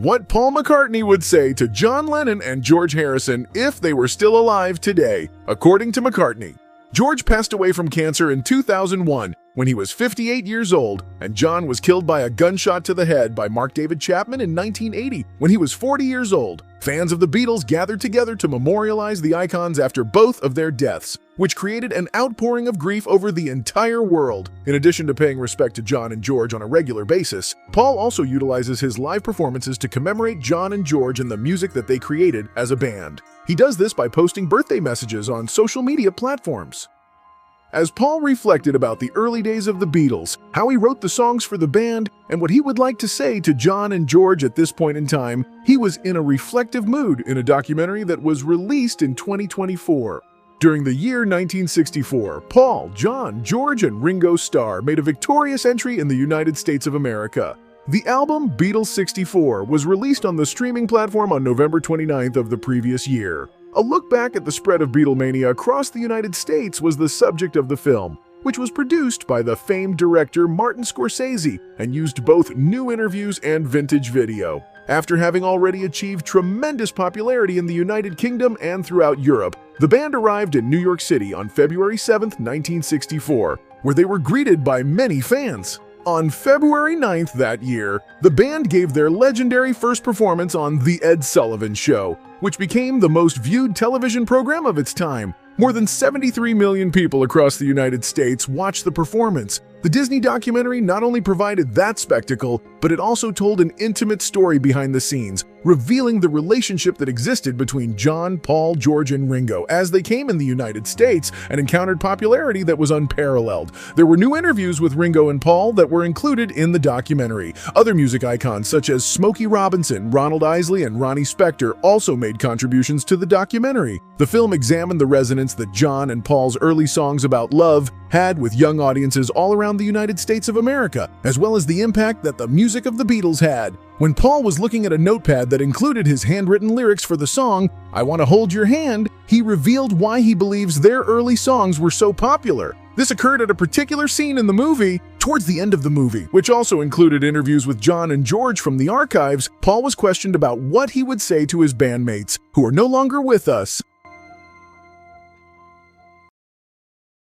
What Paul McCartney would say to John Lennon and George Harrison if they were still alive today, according to McCartney. George passed away from cancer in 2001 when he was 58 years old, and John was killed by a gunshot to the head by Mark David Chapman in 1980 when he was 40 years old. Fans of the Beatles gathered together to memorialize the icons after both of their deaths, which created an outpouring of grief over the entire world. In addition to paying respect to John and George on a regular basis, Paul also utilizes his live performances to commemorate John and George and the music that they created as a band. He does this by posting birthday messages on social media platforms. As Paul reflected about the early days of the Beatles, how he wrote the songs for the band, and what he would like to say to John and George at this point in time, he was in a reflective mood in a documentary that was released in 2024. During the year 1964, Paul, John, George, and Ringo Starr made a victorious entry in the United States of America. The album Beatles 64 was released on the streaming platform on November 29th of the previous year. A look back at the spread of Beatlemania across the United States was the subject of the film, which was produced by the famed director Martin Scorsese and used both new interviews and vintage video. After having already achieved tremendous popularity in the United Kingdom and throughout Europe, the band arrived in New York City on February 7, 1964, where they were greeted by many fans. On February 9th that year, the band gave their legendary first performance on The Ed Sullivan Show, which became the most viewed television program of its time. More than 73 million people across the United States watched the performance. The Disney documentary not only provided that spectacle, but it also told an intimate story behind the scenes, revealing the relationship that existed between John, Paul, George, and Ringo as they came in the United States and encountered popularity that was unparalleled. There were new interviews with Ringo and Paul that were included in the documentary. Other music icons such as Smokey Robinson, Ronald Isley, and Ronnie Spector also made contributions to the documentary. The film examined the resonance that John and Paul's early songs about love had with young audiences all around the United States of America, as well as the impact that the music of the Beatles had. When Paul was looking at a notepad that included his handwritten lyrics for the song, "I Want to Hold Your Hand," he revealed why he believes their early songs were so popular. This occurred at a particular scene in the movie, towards the end of the movie, which also included interviews with John and George from the archives. Paul was questioned about what he would say to his bandmates, who are no longer with us.